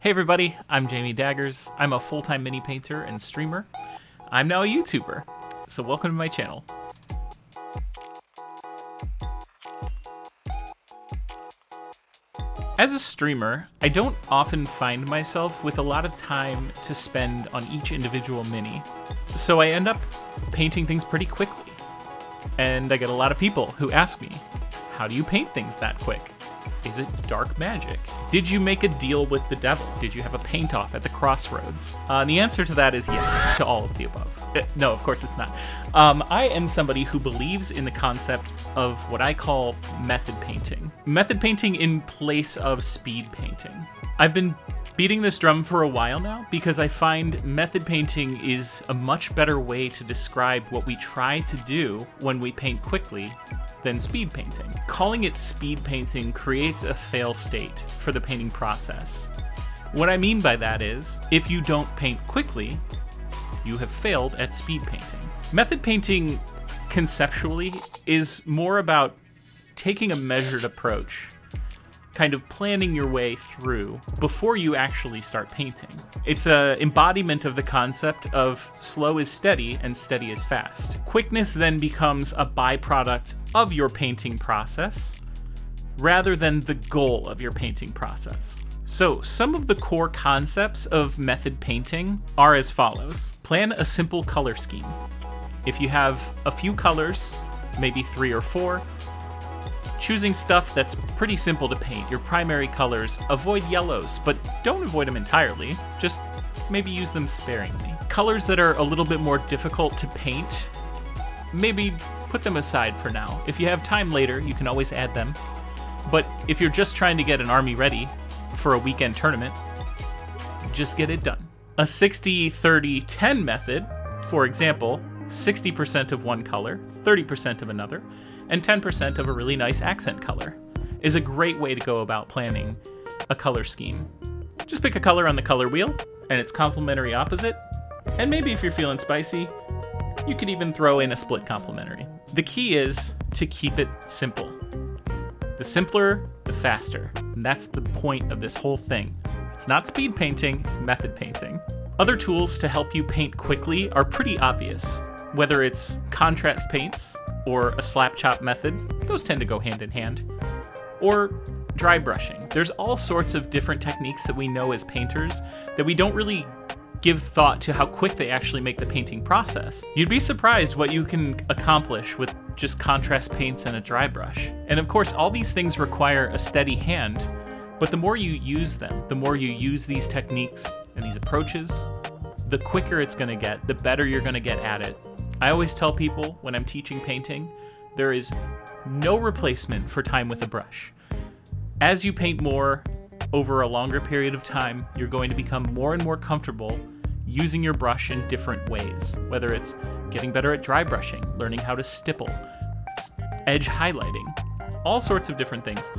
Hey everybody, I'm Jamie Daggers. I'm a full-time mini painter and streamer. I'm now a YouTuber, so welcome to my channel. As a streamer, I don't often find myself with a lot of time to spend on each individual mini, so I end up painting things pretty quickly. And I get a lot of people who ask me, how do you paint things that quick? Is it dark magic? Did you make a deal with the devil? Did you have a paint-off at the crossroads? The answer to that is yes, to all of the above. No, of course it's not. I am somebody who believes in the concept of what I call method painting. Method painting in place of speed painting. I've been beating this drum for a while now because I find method painting is a much better way to describe what we try to do when we paint quickly than speed painting. Calling it speed painting creates a fail state for the painting process. What I mean by that is, if you don't paint quickly, you have failed at speed painting. Method painting, conceptually, is more about taking a measured approach, kind of planning your way through before you actually start painting. It's an embodiment of the concept of slow is steady and steady is fast. Quickness then becomes a byproduct of your painting process rather than the goal of your painting process. So some of the core concepts of method painting are as follows. Plan a simple color scheme. If you have a few colors, maybe 3 or 4, choosing stuff that's pretty simple to paint. Your primary colors, avoid yellows, but don't avoid them entirely. Just maybe use them sparingly. Colors that are a little bit more difficult to paint, maybe put them aside for now. If you have time later, you can always add them. But if you're just trying to get an army ready for a weekend tournament, just get it done. A 60-30-10 method, for example, 60% of one color, 30% of another, and 10% of a really nice accent color, is a great way to go about planning a color scheme. Just pick a color on the color wheel, and its complementary opposite, and maybe if you're feeling spicy, you could even throw in a split complementary. The key is to keep it simple. The simpler, the faster. And that's the point of this whole thing. It's not speed painting, it's method painting. Other tools to help you paint quickly are pretty obvious. Whether it's contrast paints or a slap chop method, those tend to go hand in hand. Or dry brushing. There's all sorts of different techniques that we know as painters that we don't really give thought to how quick they actually make the painting process. You'd be surprised what you can accomplish with just contrast paints and a dry brush. And of course, all these things require a steady hand, but the more you use them, the more you use these techniques and these approaches, the quicker it's gonna get, the better you're gonna get at it. I always tell people when I'm teaching painting, there is no replacement for time with a brush. As you paint more over a longer period of time, you're going to become more and more comfortable using your brush in different ways, whether it's getting better at dry brushing, learning how to stipple, edge highlighting, all sorts of different things.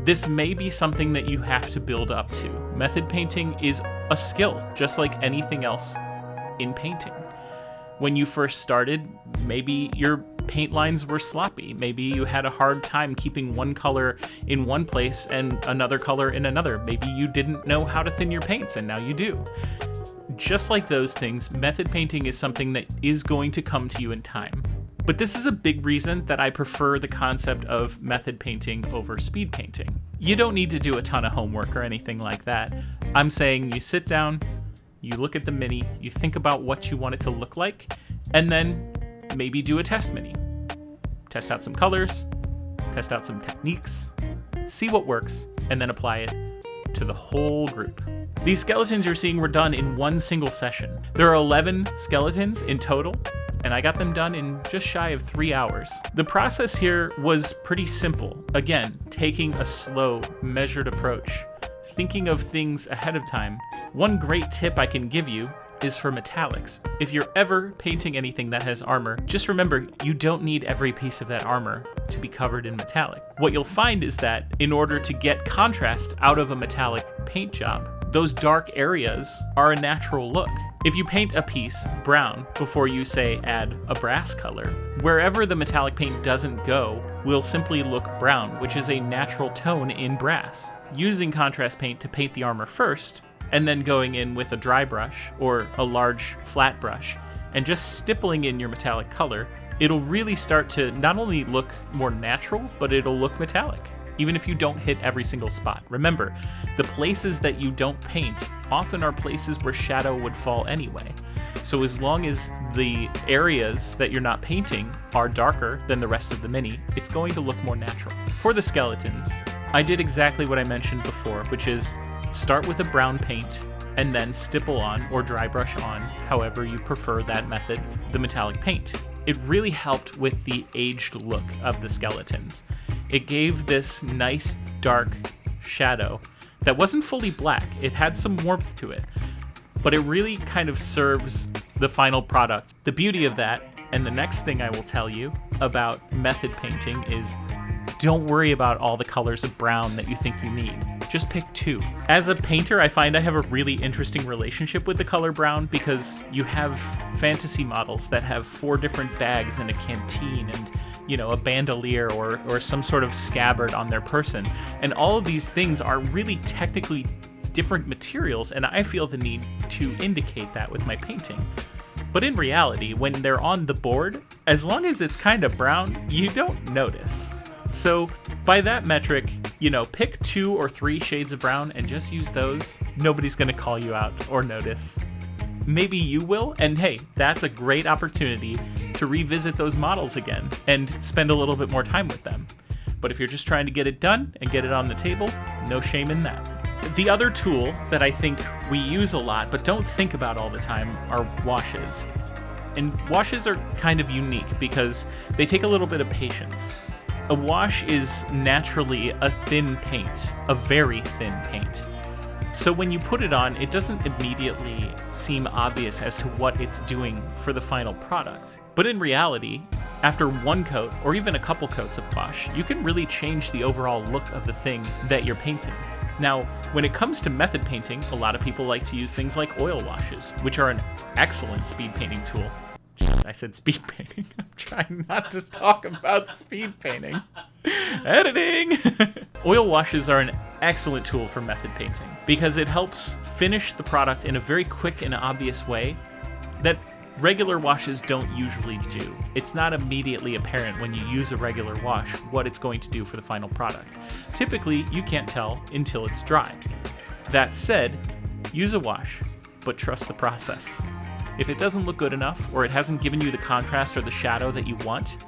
This may be something that you have to build up to. Method painting is a skill, just like anything else in painting. When you first started, maybe your paint lines were sloppy. Maybe you had a hard time keeping one color in one place and another color in another. Maybe you didn't know how to thin your paints and now you do. Just like those things, method painting is something that is going to come to you in time. But this is a big reason that I prefer the concept of method painting over speed painting. You don't need to do a ton of homework or anything like that. I'm saying you sit down, you look at the mini, you think about what you want it to look like, and then maybe do a test mini. Test out some colors, test out some techniques, see what works, and then apply it to the whole group. These skeletons you're seeing were done in one single session. There are 11 skeletons in total, and I got them done in just shy of 3 hours. The process here was pretty simple. Again, taking a slow, measured approach, thinking of things ahead of time. One great tip I can give you is for metallics. If you're ever painting anything that has armor, just remember you don't need every piece of that armor to be covered in metallic. What you'll find is that in order to get contrast out of a metallic paint job, those dark areas are a natural look. If you paint a piece brown before you, say, add a brass color, wherever the metallic paint doesn't go will simply look brown, which is a natural tone in brass. using contrast paint to paint the armor first, and then going in with a dry brush or a large flat brush and just stippling in your metallic color, it'll really start to not only look more natural, but it'll look metallic, even if you don't hit every single spot. Remember, the places that you don't paint often are places where shadow would fall anyway. So as long as the areas that you're not painting are darker than the rest of the mini, it's going to look more natural. For the skeletons, I did exactly what I mentioned before, which is start with a brown paint and then stipple on or dry brush on, however you prefer that method, the metallic paint. It really helped with the aged look of the skeletons. It gave this nice dark shadow that wasn't fully black. It had some warmth to it, but it really kind of serves the final product. The beauty of that, and the next thing I will tell you about method painting, is don't worry about all the colors of brown that you think you need. Just pick 2. As a painter, I find I have a really interesting relationship with the color brown because you have fantasy models that have 4 different bags and a canteen and, you know, a bandolier or some sort of scabbard on their person. And all of these things are really technically different materials, and I feel the need to indicate that with my painting. But in reality, when they're on the board, as long as it's kind of brown, you don't notice. So by that metric, you know, pick 2 or 3 shades of brown and just use those. Nobody's going to call you out or notice. Maybe you will, and hey, that's a great opportunity to revisit those models again and spend a little bit more time with them. But if you're just trying to get it done and get it on the table, no shame in that. The other tool that I think we use a lot but don't think about all the time are washes. And washes are kind of unique because they take a little bit of patience. A wash is naturally a thin paint, a very thin paint. So when you put it on, it doesn't immediately seem obvious as to what it's doing for the final product. But in reality, after 1 coat or even a couple coats of wash, you can really change the overall look of the thing that you're painting. Now, when it comes to method painting, a lot of people like to use things like oil washes, which are an excellent speed painting tool. I said speed painting. I'm trying not to talk about speed painting. Editing! Oil washes are an excellent tool for method painting because it helps finish the product in a very quick and obvious way that regular washes don't usually do. It's not immediately apparent when you use a regular wash what it's going to do for the final product. Typically, you can't tell until it's dry. That said, use a wash, but trust the process. If it doesn't look good enough, or it hasn't given you the contrast or the shadow that you want,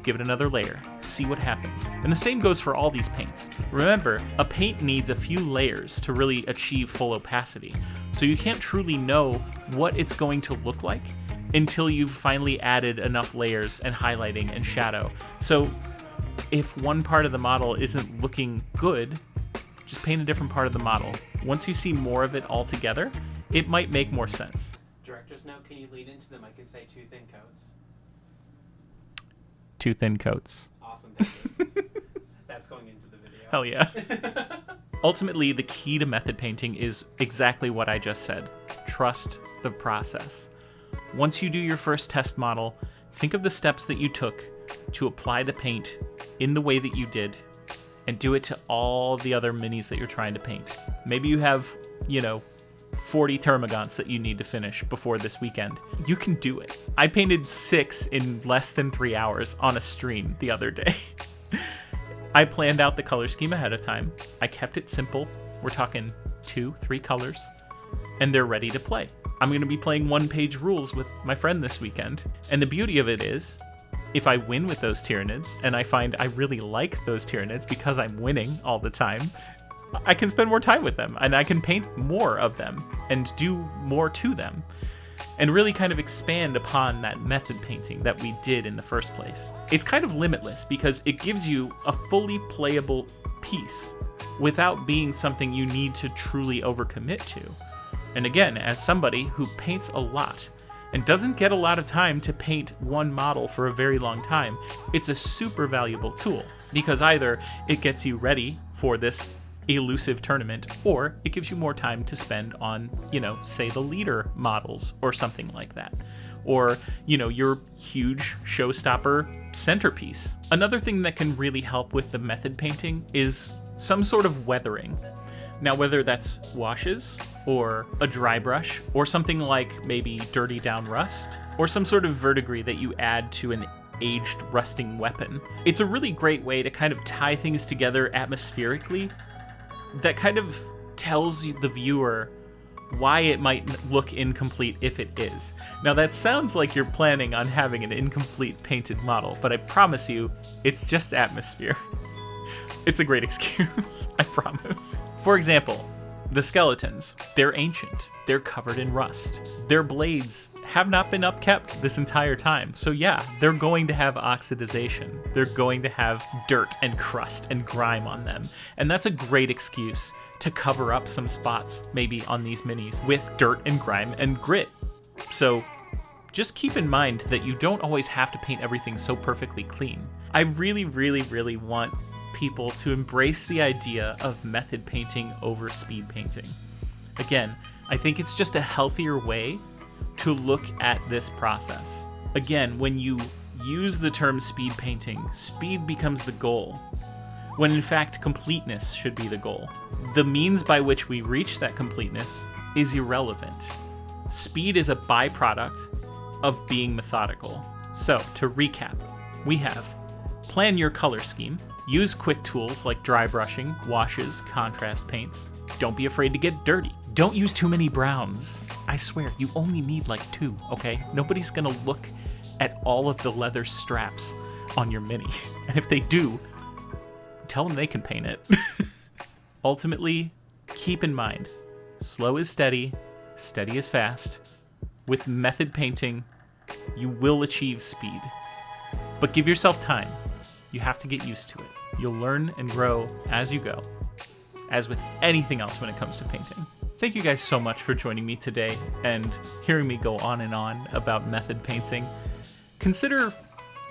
give it another layer, see what happens. And the same goes for all these paints. Remember, a paint needs a few layers to really achieve full opacity, so you can't truly know what it's going to look like until you've finally added enough layers and highlighting and shadow. So if one part of the model isn't looking good, just paint a different part of the model. Once you see more of it all together, it might make more sense. Director's note, can you lead into them? I can say 2 thin coats. 2 thin coats. Awesome, thank you. That's going into the video. Hell yeah. Ultimately, the key to method painting is exactly what I just said. Trust the process. Once you do your first test model, think of the steps that you took to apply the paint in the way that you did, and do it to all the other minis that you're trying to paint. Maybe you have, 40 termagants that you need to finish before this weekend. You can do it. I painted 6 in less than 3 hours on a stream the other day. I planned out the color scheme ahead of time. I kept it simple. We're talking 2-3 colors, and they're ready to play. I'm going to be playing 1-page rules with my friend this weekend. And the beauty of it is, if I win with those Tyranids, and I find I really like those Tyranids because I'm winning all the time, I can spend more time with them, and I can paint more of them and do more to them, and really kind of expand upon that method painting that we did in the first place. It's kind of limitless because it gives you a fully playable piece without being something you need to truly overcommit to. And again, as somebody who paints a lot and doesn't get a lot of time to paint one model for a very long time, it's a super valuable tool because either it gets you ready for this elusive tournament, or it gives you more time to spend on, say the leader models or something like that. Or, your huge showstopper centerpiece. Another thing that can really help with the method painting is some sort of weathering. Now, whether that's washes, or a dry brush, or something like maybe dirty down rust, or some sort of verdigris that you add to an aged rusting weapon, it's a really great way to kind of tie things together atmospherically that kind of tells the viewer why it might look incomplete if it is. Now, that sounds like you're planning on having an incomplete painted model, but I promise you, it's just atmosphere. It's a great excuse, I promise. For example, the skeletons. They're ancient. They're covered in rust. Their blades have not been upkept this entire time. So yeah, they're going to have oxidization. They're going to have dirt and crust and grime on them. And that's a great excuse to cover up some spots, maybe on these minis, with dirt and grime and grit. So just keep in mind that you don't always have to paint everything so perfectly clean. I really, really, really want people to embrace the idea of method painting over speed painting. Again, I think it's just a healthier way to look at this process. Again, when you use the term speed painting, speed becomes the goal, when in fact completeness should be the goal. The means by which we reach that completeness is irrelevant. Speed is a byproduct of being methodical. So, to recap, we have plan your color scheme, use quick tools like dry brushing, washes, contrast paints. Don't be afraid to get dirty. Don't use too many browns. I swear, you only need like 2, okay? Nobody's gonna look at all of the leather straps on your mini. And if they do, tell them they can paint it. Ultimately, keep in mind, slow is steady, steady is fast. With method painting, you will achieve speed. But give yourself time. You have to get used to it. You'll learn and grow as you go, as with anything else when it comes to painting. Thank you guys so much for joining me today and hearing me go on and on about method painting. Consider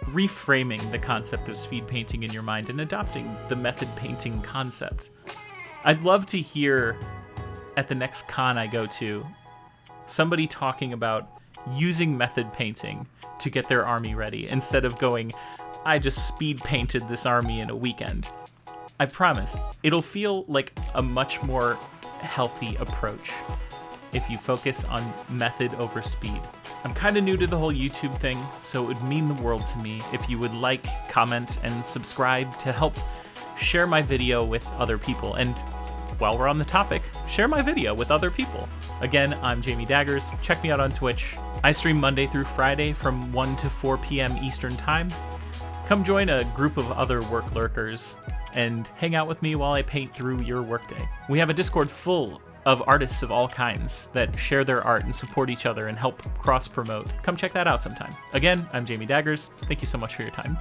reframing the concept of speed painting in your mind and adopting the method painting concept. I'd love to hear at the next con I go to somebody talking about using method painting to get their army ready instead of going, I just speed painted this army in a weekend. I promise, it'll feel like a much more healthy approach if you focus on method over speed. I'm kind of new to the whole YouTube thing, so it would mean the world to me if you would like, comment, and subscribe to help share my video with other people. And while we're on the topic, share my video with other people. Again, I'm Jamie Daggers. Check me out on Twitch. I stream Monday through Friday from 1 to 4 p.m. Eastern Time. Come join a group of other work lurkers and hang out with me while I paint through your workday. We have a Discord full of artists of all kinds that share their art and support each other and help cross-promote. Come check that out sometime. Again, I'm Jamie Daggers. Thank you so much for your time.